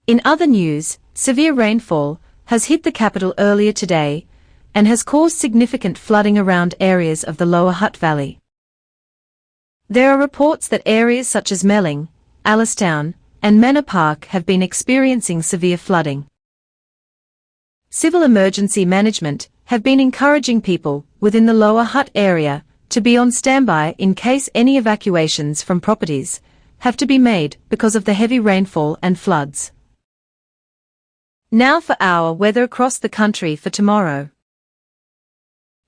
In other news, severe rainfall has hit the capital earlier today and has caused significant flooding around areas of the Lower Hutt Valley. There are reports that areas such as Melling, Alistown, and Manor Park have been experiencing severe flooding. Civil Emergency Management have been encouraging people within the Lower Hutt area to be on standby in case any evacuations from properties have to be made because of the heavy rainfall and floods. Now for our weather across the country for tomorrow.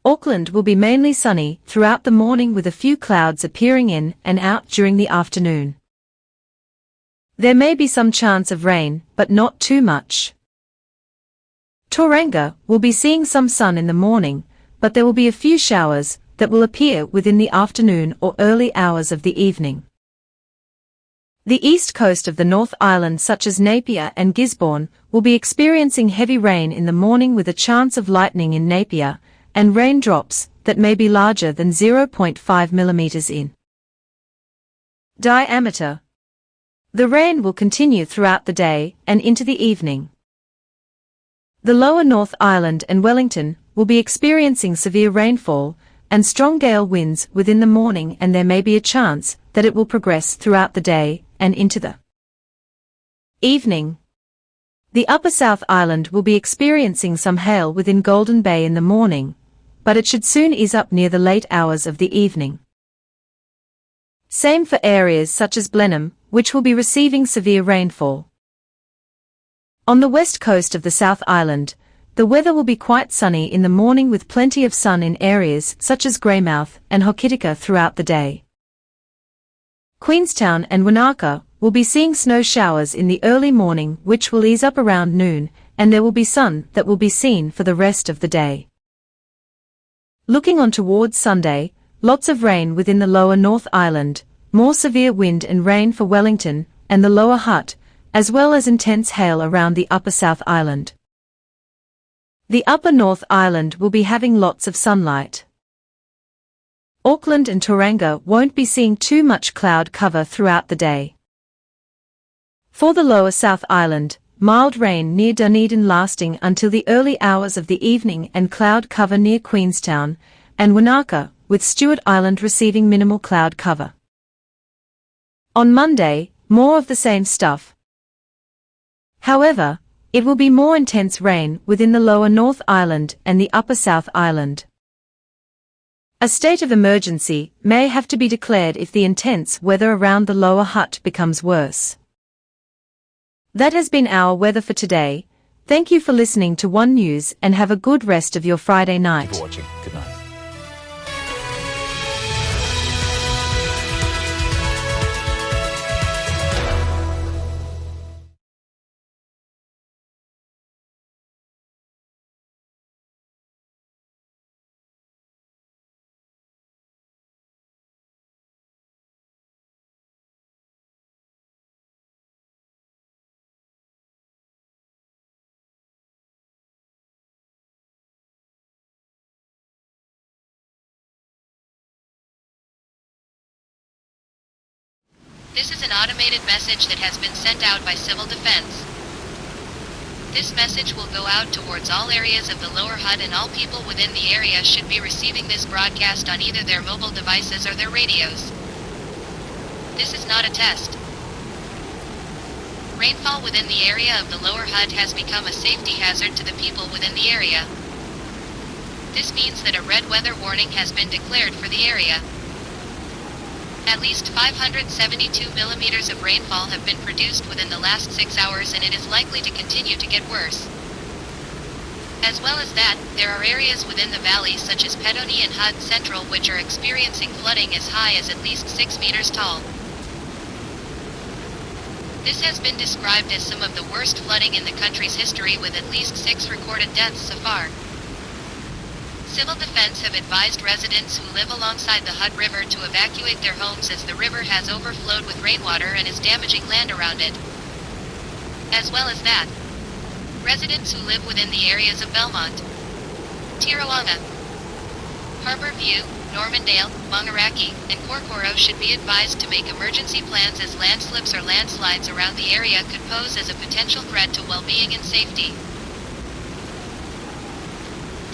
Auckland will be mainly sunny throughout the morning with a few clouds appearing in and out during the afternoon. There may be some chance of rain, but not too much. Tauranga will be seeing some sun in the morning, but there will be a few showers that will appear within the afternoon or early hours of the evening. The east coast of the North Island such as Napier and Gisborne will be experiencing heavy rain in the morning with a chance of lightning in Napier and raindrops that may be larger than 0.5 millimeters in diameter. The rain will continue throughout the day and into the evening. The lower North Island and Wellington will be experiencing severe rainfall and strong gale winds within the morning, and there may be a chance that it will progress throughout the day and into the evening. The upper South Island will be experiencing some hail within Golden Bay in the morning, but it should soon ease up near the late hours of the evening. Same for areas such as Blenheim, which will be receiving severe rainfall. On the west coast of the South Island, the weather will be quite sunny in the morning with plenty of sun in areas such as Greymouth and Hokitika throughout the day. Queenstown and Wanaka will be seeing snow showers in the early morning which will ease up around noon, and there will be sun that will be seen for the rest of the day. Looking on towards Sunday, lots of rain within the lower North Island, more severe wind and rain for Wellington and the Lower Hutt, as well as intense hail around the upper South Island. The upper North Island will be having lots of sunlight. Auckland and Tauranga won't be seeing too much cloud cover throughout the day. For the lower South Island, mild rain near Dunedin lasting until the early hours of the evening and cloud cover near Queenstown and Wanaka, with Stewart Island receiving minimal cloud cover. On Monday, more of the same stuff. However, it will be more intense rain within the lower North Island and the upper South Island. A state of emergency may have to be declared if the intense weather around the Lower Hutt becomes worse. That has been our weather for today. Thank you for listening to OneNews and have a good rest of your Friday night. Thank you for watching. Good night. This is an automated message that has been sent out by Civil Defense. This message will go out towards all areas of the Lower Hutt, and all people within the area should be receiving this broadcast on either their mobile devices or their radios. This is not a test. Rainfall within the area of the Lower Hutt has become a safety hazard to the people within the area. This means that a red weather warning has been declared for the area. At least 572 millimeters of rainfall have been produced within the last 6 hours, and it is likely to continue to get worse. As well as that, there are areas within the valley such as Petone and Hutt Central which are experiencing flooding as high as at least 6 meters tall. This has been described as some of the worst flooding in the country's history, with at least 6 recorded deaths so far. Civil Defense have advised residents who live alongside the Hutt River to evacuate their homes as the river has overflowed with rainwater and is damaging land around it. As well as that, residents who live within the areas of Belmont, Tirawanga, Harbour View, Normandale, Mongaraki, and Korkoro should be advised to make emergency plans as landslips or landslides around the area could pose as a potential threat to well-being and safety.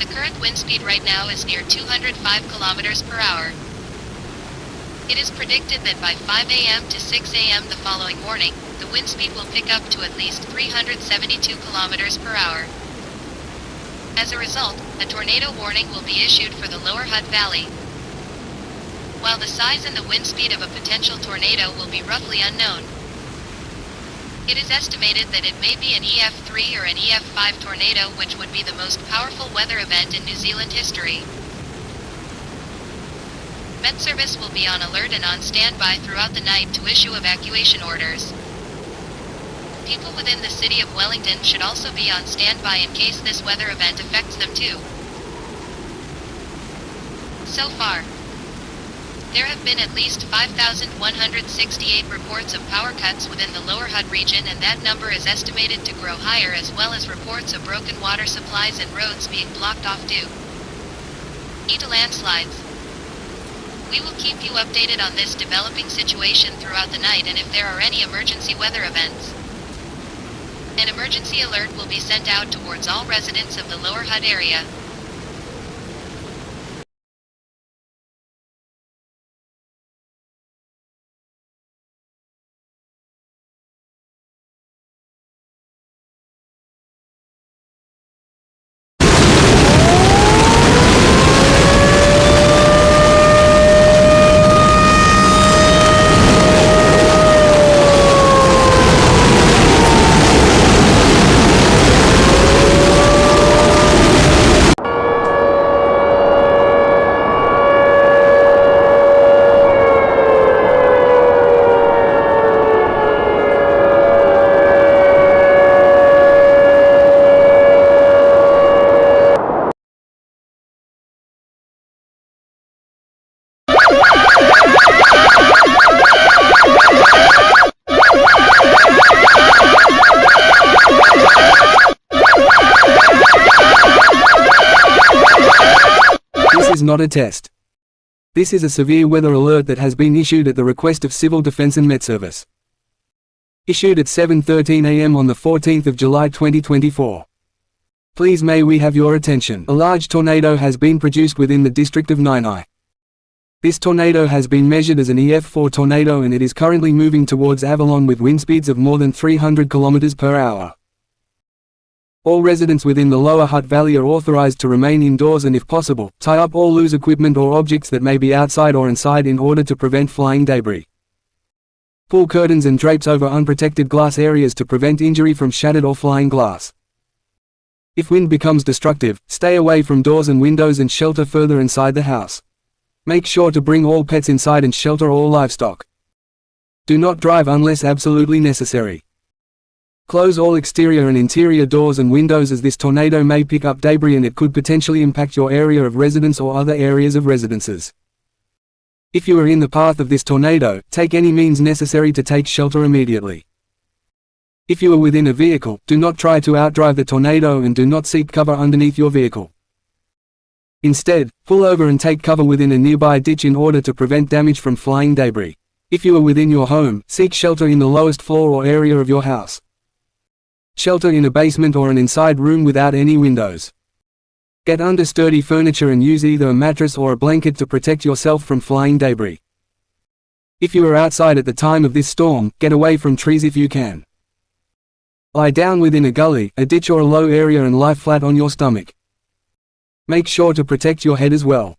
The current wind speed right now is near 205 kilometers per hour. It is predicted that by 5 a.m. to 6 a.m. the following morning, the wind speed will pick up to at least 372 kilometers per hour. As a result, a tornado warning will be issued for the Lower Hutt Valley. While the size and the wind speed of a potential tornado will be roughly unknown, it is estimated that it may be an EF3 or an EF5 tornado, which would be the most powerful weather event in New Zealand history. Met Service will be on alert and on standby throughout the night to issue evacuation orders. People within the city of Wellington should also be on standby in case this weather event affects them too. So far, there have been at least 5,168 reports of power cuts within the Lower Hutt region, and that number is estimated to grow higher, as well as reports of broken water supplies and roads being blocked off due to landslides. We will keep you updated on this developing situation throughout the night, and if there are any emergency weather events, an emergency alert will be sent out towards all residents of the Lower Hutt area. This is not a test. This is a severe weather alert that has been issued at the request of Civil Defence and Met Service. Issued at 7:13 a.m. on the 14th of July 2024. Please may we have your attention. A large tornado has been produced within the district of Nainai. This tornado has been measured as an EF4 tornado, and it is currently moving towards Avalon with wind speeds of more than 300 km per hour. All residents within the Lower Hutt Valley are authorized to remain indoors and, if possible, tie up all loose equipment or objects that may be outside or inside in order to prevent flying debris. Pull curtains and drapes over unprotected glass areas to prevent injury from shattered or flying glass. If wind becomes destructive, stay away from doors and windows and shelter further inside the house. Make sure to bring all pets inside and shelter all livestock. Do not drive unless absolutely necessary. Close all exterior and interior doors and windows, as this tornado may pick up debris and it could potentially impact your area of residence or other areas of residences. If you are in the path of this tornado, take any means necessary to take shelter immediately. If you are within a vehicle, do not try to outdrive the tornado and do not seek cover underneath your vehicle. Instead, pull over and take cover within a nearby ditch in order to prevent damage from flying debris. If you are within your home, seek shelter in the lowest floor or area of your house. Shelter in a basement or an inside room without any windows. Get under sturdy furniture and use either a mattress or a blanket to protect yourself from flying debris. If you are outside at the time of this storm, get away from trees if you can. Lie down within a gully, a ditch or a low area and lie flat on your stomach. Make sure to protect your head as well.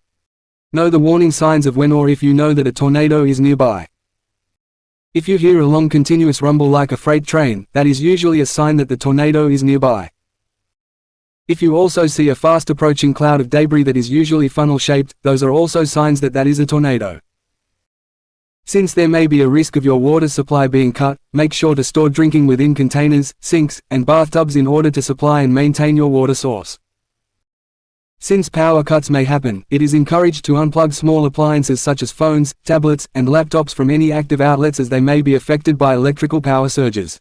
Know the warning signs of when or if you know that a tornado is nearby. If you hear a long continuous rumble like a freight train, that is usually a sign that the tornado is nearby. If you also see a fast approaching cloud of debris that is usually funnel-shaped, those are also signs that that is a tornado. Since there may be a risk of your water supply being cut, make sure to store drinking within containers, sinks, and bathtubs in order to supply and maintain your water source. Since power cuts may happen, it is encouraged to unplug small appliances such as phones, tablets, and laptops from any active outlets, as they may be affected by electrical power surges.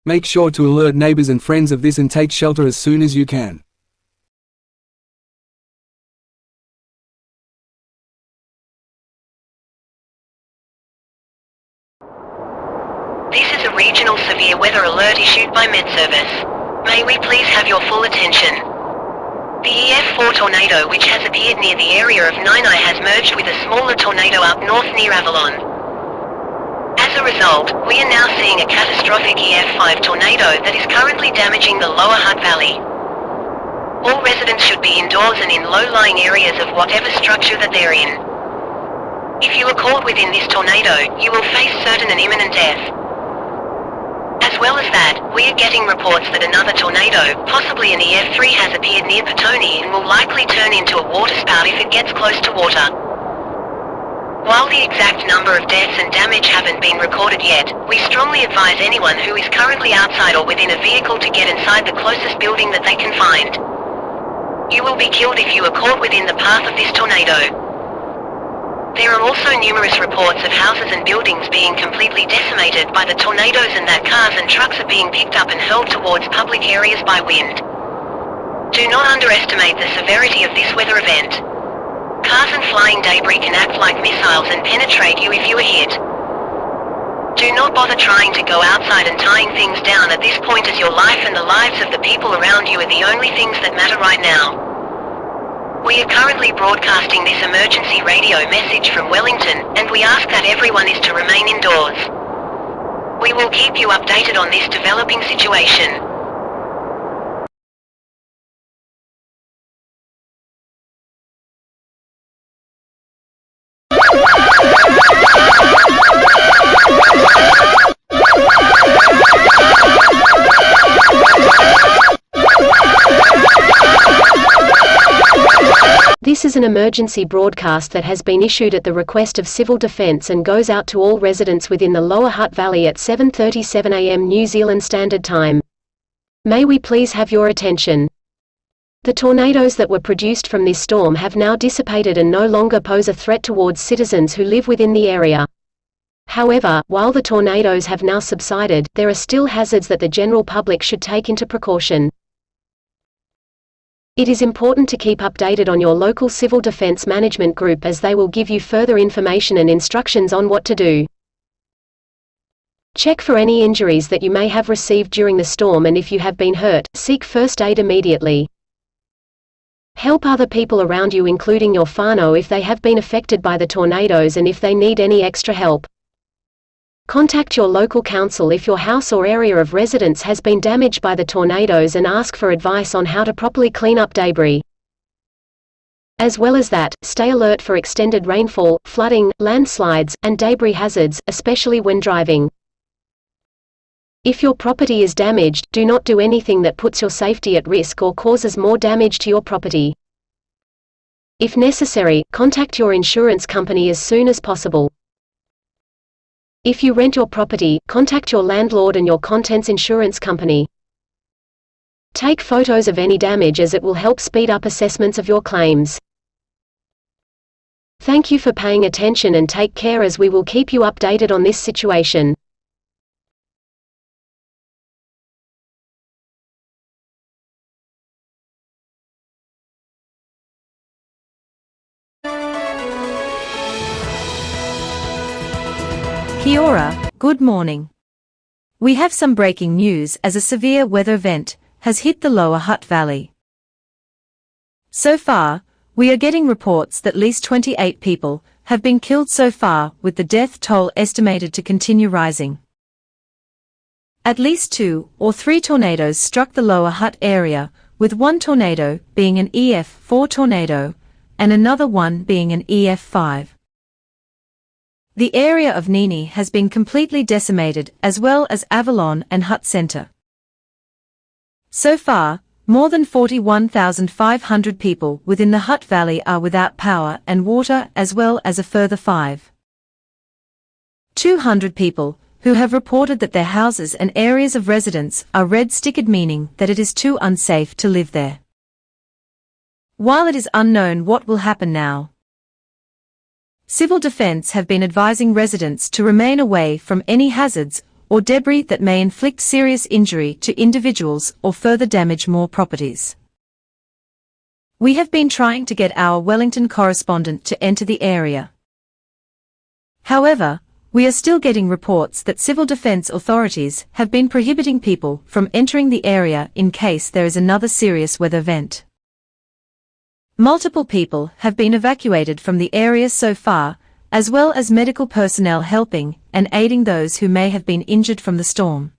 Make sure to alert neighbors and friends of this and take shelter as soon as you can. a regional severe weather alert issued by Met Service. May we please have your full attention? The EF4 tornado which has appeared near the area of Ninai has merged with a smaller tornado up north near Avalon. As a result, we are now seeing a catastrophic EF5 tornado that is currently damaging the Lower Hutt Valley. All residents should be indoors and in low-lying areas of whatever structure that they're in. If you are caught within this tornado, you will face certain and imminent death. As well as that, we are getting reports that another tornado, possibly an EF3, has appeared near Petone and will likely turn into a waterspout if it gets close to water. While the exact number of deaths and damage haven't been recorded yet, we strongly advise anyone who is currently outside or within a vehicle to get inside the closest building that they can find. You will be killed if you are caught within the path of this tornado. There are also numerous reports of houses and buildings being completely decimated by the tornadoes and that cars and trucks are being picked up and hurled towards public areas by wind. Do not underestimate the severity of this weather event. Cars and flying debris can act like missiles and penetrate you if you are hit. Do not bother trying to go outside and tying things down at this point, as your life and the lives of the people around you are the only things that matter right now. We are currently broadcasting this emergency radio message from Wellington, and we ask that everyone is to remain indoors. We will keep you updated on this developing situation. This is an emergency broadcast that has been issued at the request of Civil Defence and goes out to all residents within the Lower Hutt Valley at 7:37 a.m. New Zealand Standard Time. May we please have your attention? The tornadoes that were produced from this storm have now dissipated and no longer pose a threat towards citizens who live within the area. However, while the tornadoes have now subsided, there are still hazards that the general public should take into precaution. It is important to keep updated on your local civil defense management group, as they will give you further information and instructions on what to do. Check for any injuries that you may have received during the storm, and if you have been hurt, seek first aid immediately. Help other people around you, including your whānau, if they have been affected by the tornadoes and if they need any extra help. Contact your local council if your house or area of residence has been damaged by the tornadoes and ask for advice on how to properly clean up debris. As well as that, stay alert for extended rainfall, flooding, landslides, and debris hazards, especially when driving. If your property is damaged, do not do anything that puts your safety at risk or causes more damage to your property. If necessary, contact your insurance company as soon as possible. If you rent your property, contact your landlord and your contents insurance company. Take photos of any damage, as it will help speed up assessments of your claims. Thank you for paying attention and take care, as we will keep you updated on this situation. Kia ora, good morning. We have some breaking news, as a severe weather event has hit the Lower Hutt Valley. So far, we are getting reports that at least 28 people have been killed so far, with the death toll estimated to continue rising. At least 2 or 3 tornadoes struck the Lower Hutt area, with one tornado being an EF4 tornado and another one being an EF5. The area of Nini has been completely decimated, as well as Avalon and Hutt Centre. So far, more than 41,500 people within the Hutt Valley are without power and water, as well as a further 5,200 people who have reported that their houses and areas of residence are red-stickered, meaning that it is too unsafe to live there. While it is unknown what will happen now, Civil Defence have been advising residents to remain away from any hazards or debris that may inflict serious injury to individuals or further damage more properties. We have been trying to get our Wellington correspondent to enter the area. However, We are still getting reports that civil defense authorities have been prohibiting people from entering the area in case there is another serious weather event. Multiple people have been evacuated from the area so far, as well as medical personnel helping and aiding those who may have been injured from the storm.